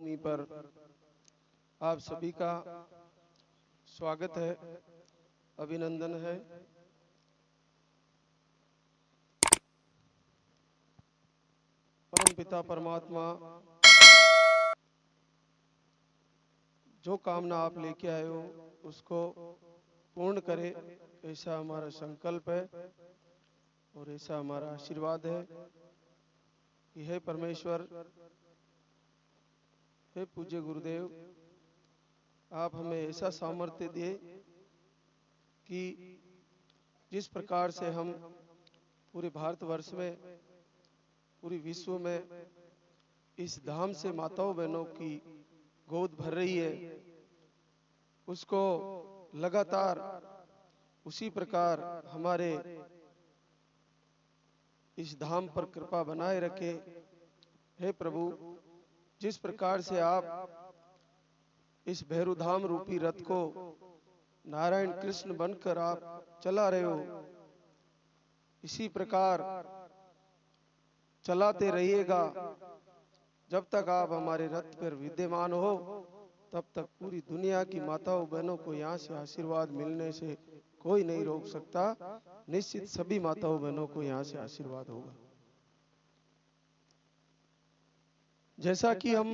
भूमि पर आप सभी का स्वागत है, अभिनंदन है। परम पिता परमात्मा जो कामना आप लेके आए हो उसको पूर्ण करे, ऐसा हमारा संकल्प है और ऐसा हमारा आशीर्वाद है कि हे परमेश्वर, हे पूज्य गुरुदेव, आप हमें ऐसा सामर्थ्य दे कि जिस प्रकार से हम पूरे भारतवर्ष में, पूरी विश्व में इस धाम से माताओं बहनों की गोद भर रही है, उसको लगातार उसी प्रकार हमारे इस धाम पर कृपा बनाए रखे। हे प्रभु, जिस प्रकार से आप इस भैरू धाम रूपी रथ को नारायण कृष्ण बनकर आप चला रहे हो, इसी प्रकार चलाते रहिएगा। जब तक आप हमारे रथ पर विद्यमान हो तब तक पूरी दुनिया की माताओं बहनों को यहाँ से आशीर्वाद मिलने से कोई नहीं रोक सकता। निश्चित सभी माताओं बहनों को यहाँ से आशीर्वाद होगा। जैसा कि हम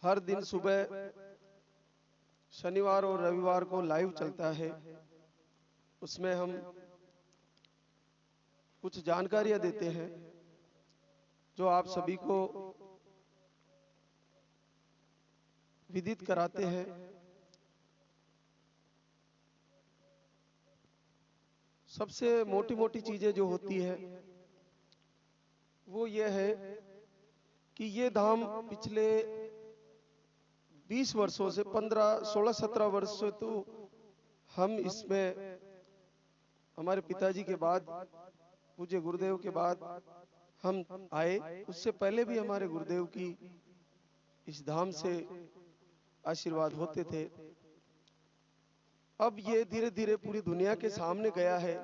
हर दिन सुबह शनिवार और रविवार को लाइव चलता है, उसमें हम कुछ जानकारियां देते हैं जो आप सभी को विदित कराते हैं। सबसे मोटी मोटी चीजें जो होती है वो ये है कि ये धाम पिछले 20 वर्षों से 15, 16, 17 वर्ष से तो हम इसमें हमारे पिताजी के बाद, पूज्य गुरुदेव के बाद हम आए। उससे पहले भी हमारे गुरुदेव की इस धाम से आशीर्वाद होते थे। अब ये धीरे धीरे पूरी दुनिया के सामने गया है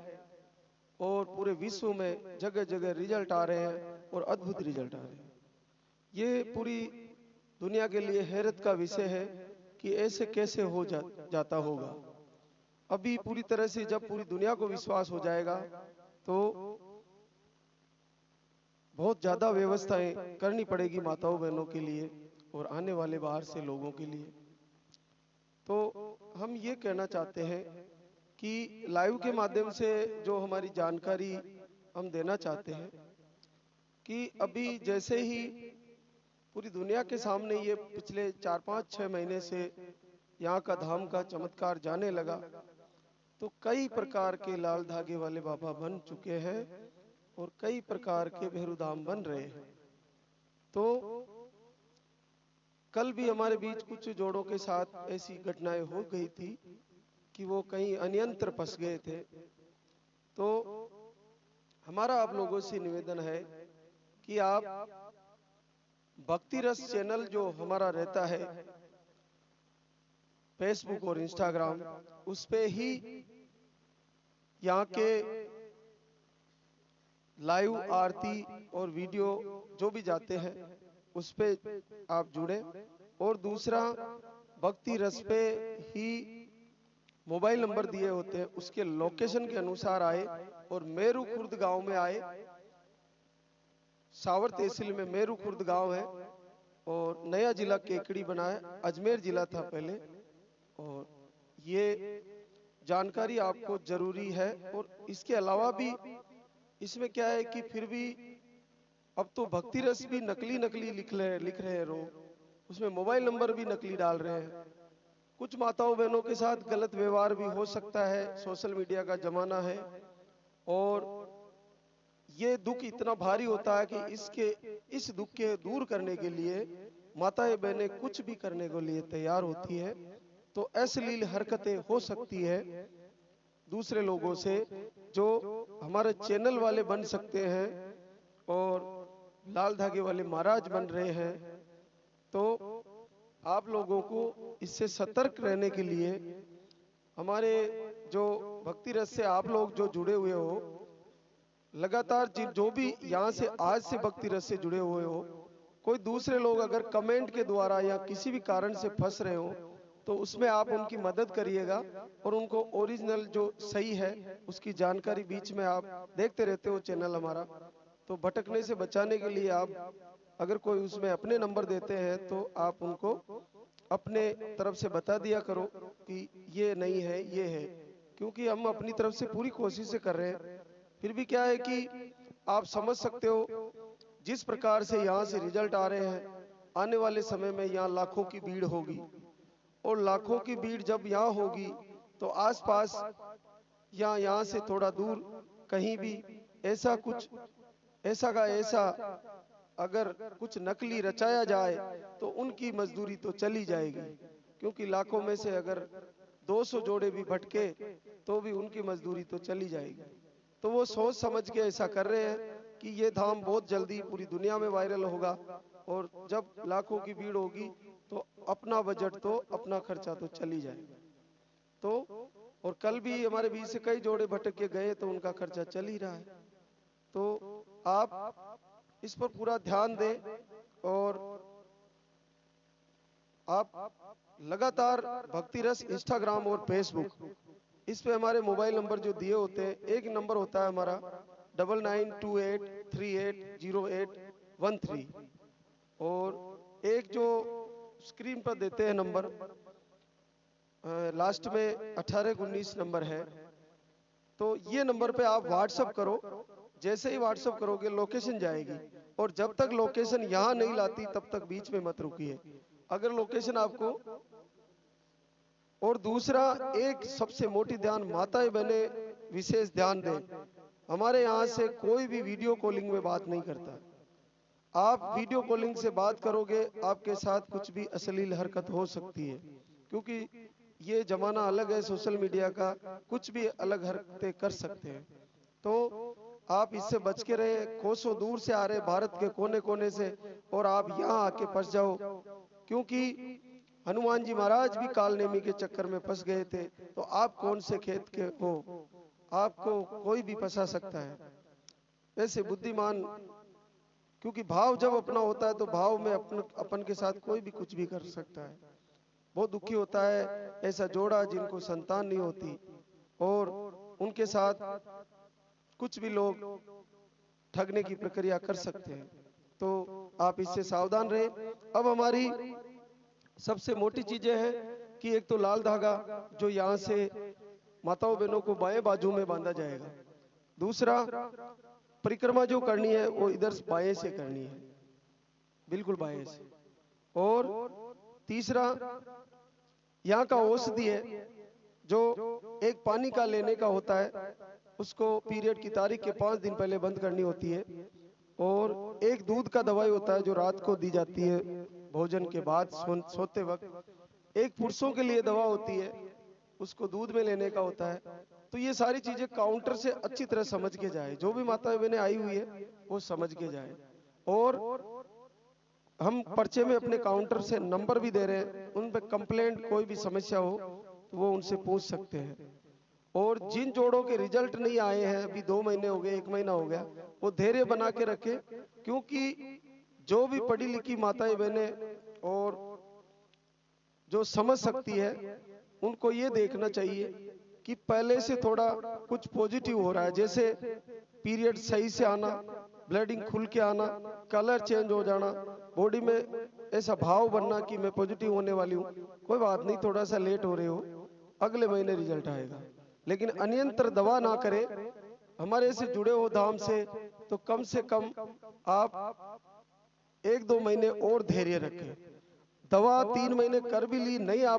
और पूरे विश्व में जगह जगह रिजल्ट आ रहे हैं और अद्भुत रिजल्ट आ रहे हैं। ये पूरी दुनिया के लिए हैरत का विषय है कि ऐसे कैसे हो जाता होगा। अभी पूरी तरह से जब पूरी दुनिया को विश्वास हो जाएगा तो बहुत ज्यादा व्यवस्थाएं करनी पड़ेगी माताओं बहनों के लिए और आने वाले बाहर से लोगों के लिए। तो हम ये कहना चाहते हैं कि लाइव के माध्यम से जो हमारी जानकारी हम देना चाहते हैं कि अभी जैसे ही पूरी दुनिया के सामने ये पिछले 4, 5, 6 महीने से यहाँ का धाम का चमत्कार जाने लगा, तो कई प्रकार के लाल धागे वाले बाबा बन चुके हैं और कई प्रकार के भैरू धाम बन रहे हैं। तो कल भी हमारे बीच कुछ जोड़ों के साथ ऐसी घटनाएं हो गई थी कि वो कहीं अन्यंत्र फंस गए थे। तो हमारा आप लोगों से निवेदन है कि आप भक्ति रस चैनल जो हमारा रहता है फेसबुक और इंस्टाग्राम, उस पे ही यहाँ के लाइव आरती और वीडियो जो भी जाते हैं उस पे आप जुड़े। और दूसरा, भक्ति रस पे ही मोबाइल नंबर दिए होते हैं, उसके लोकेशन के अनुसार आए और मेरू खुर्द गांव में आए। सावर तहसील में मेरू खुर्द गांव है और नया जिला केकड़ी बना है, अजमेर जिला था पहले। और ये जानकारी आपको जरूरी है। और इसके अलावा भी इसमें क्या है कि फिर भी अब तो भक्ति रस भी नकली नकली लिख रहे हैं लोग, उसमें मोबाइल नंबर भी नकली डाल रहे हैं। कुछ माताओं बहनों के साथ गलत व्यवहार भी हो सकता है, सोशल मीडिया का जमाना है। और ये दुख इतना भारी होता है कि इस दुख के दूर करने के लिए माताएं बहनें कुछ भी करने के लिए तैयार होती है। तो अश्लील हरकतें हो सकती है दूसरे लोगों से जो हमारे चैनल वाले बन सकते हैं और लाल धागे वाले महाराज बन रहे हैं। तो आप लोगों को इससे सतर्क रहने के लिए हमारे जो भक्ति रस से आप लोग जो जुड़े हुए हो, लगातार जो भी यहाँ से आज से भक्ति रस से जुड़े हुए हो, कोई दूसरे लोग अगर कमेंट के द्वारा या किसी भी कारण से फंस रहे हो तो उसमें आप उनकी मदद करिएगा और उनको ओरिजिनल जो सही है उसकी जानकारी बीच में आप देखते रहते हो चैनल हमारा, तो भटकने से बचाने के लिए आप अगर कोई उसमें अपने नंबर देते हैं तो आप उनको अपने तरफ से बता दिया करो कि ये नहीं है ये है, क्योंकि हम अपनी तरफ से पूरी कोशिश से कर रहे हैं। फिर भी क्या है कि आप समझ सकते हो जिस प्रकार से यहाँ से रिजल्ट आ रहे हैं, आने वाले समय में यहाँ लाखों की भीड़ होगी और लाखों की भीड़ जब यहाँ होगी तो आसपास या यहाँ से थोड़ा दूर कहीं भी ऐसा कुछ ऐसा का ऐसा अगर कुछ नकली रचाया जाए तो उनकी मजदूरी तो चली जाएगी, क्योंकि लाखों में से अगर 200 जोड़े भी भटके तो भी उनकी मजदूरी तो चली जाएगी। तो वो सोच समझ के ऐसा कर रहे हैं कि ये धाम बहुत जल्दी पूरी दुनिया में वायरल होगा और जब लाखों की भीड़ होगी तो अपना बजट तो अपना खर्चा तो चली जाएगा। तो और कल भी हमारे बीच से कई जोड़े भटक के गए तो उनका खर्चा चल ही रहा है। तो आप इस पर पूरा ध्यान दें और आप लगातार भक्ति रस इंस्टाग्राम और फेसबुक इस पे हमारे मोबाइल नंबर जो दिए होते हैं, एक नंबर होता है हमारा 9928380813 और एक जो स्क्रीन पर देते हैं नंबर लास्ट में 1819 नंबर है। तो ये नंबर पे आप व्हाट्सअप करो, जैसे ही व्हाट्सअप करोगे लोकेशन जाएगी और जब तक लोकेशन यहाँ नहीं लाती तब तक बीच में मत रुकिए। अगर लोकेशन आपको, और दूसरा एक सबसे मोटी ध्यान माताएं बहने विशेष ध्यान दें, हमारे यहाँ से कोई भी वीडियो कॉलिंग में बात नहीं करता। आप वीडियो कॉलिंग से बात करोगे आपके साथ कुछ भी अश्लील हरकत हो सकती है, क्योंकि ये जमाना अलग है सोशल मीडिया का, कुछ भी अलग हरकतें कर सकते हैं। तो आप इससे बच के रहे। कोसों दूर से आ रहे भारत के कोने कोने से और आप यहाँ आके फंस जाओ, क्योंकि हनुमान जी महाराज भी कालनेमी के चक्कर में फंस गए थे। तो आप कौन से खेत के हो, आपको कोई भी फंसा सकता है। ऐसे बुद्धिमान, क्योंकि भाव जब अपना होता है तो भाव में अपन के साथ कोई भी कुछ भी कर सकता है। बहुत दुखी होता है ऐसा जोड़ा जिनको संतान नहीं होती और उनके साथ कुछ भी लोग ठगने की प्रक्रिया कर सकते हैं। तो आप इससे सावधान रहे। अब हमारी सबसे मोटी चीजें हैं कि एक तो लाल धागा जो यहाँ से माताओं बहनों को बाएं बाजू में बांधा जाएगा। दूसरा, परिक्रमा जो करनी है वो इधर बाएं से करनी है, बिल्कुल बाएं से। और तीसरा, यहाँ का औषधि है जो एक पानी का लेने का होता है, उसको पीरियड की तारीख के 5 दिन पहले बंद करनी होती है। और एक दूध का दवाई होता है जो रात को दी जाती है भोजन के बाद सोते वक्त। एक पुरुषों के लिए दवा होती है, उसको दूध में लेने का होता है। तो ये सारी चीजें काउंटर से अच्छी तरह समझ के जाए, जो भी माता बहनें आई हुई है वो समझ के जाए। और हम पर्चे में अपने काउंटर से नंबर भी दे रहे हैं, उन पे कंप्लेंट कोई भी समस्या हो तो वो उनसे पूछ सकते हैं। और जिन जोड़ों के रिजल्ट नहीं आए हैं, अभी 2 महीने हो गए, 1 महीना हो गया, वो धैर्य बना के रखे, क्योंकि जो भी पढ़ी लिखी माताएं बहनें और जो समझ सकती है उनको ये देखना चाहिए कि पहले से थोड़ा कुछ पॉजिटिव हो रहा है, जैसे पीरियड सही से आना, ब्लीडिंग खुल के आना, कलर चेंज हो जाना, बॉडी में ऐसा भाव बनना कि मैं पॉजिटिव होने वाली हूँ। कोई बात नहीं, थोड़ा सा लेट हो रहे हो, अगले महीने रिजल्ट आएगा। लेकिन अनियंत्र दवा ना करें। हमारे से जुड़े हो धाम से तो कम से कम आप 1-2 महीने और धैर्य रखें। दवा 3 महीने कर भी ली, नहीं आप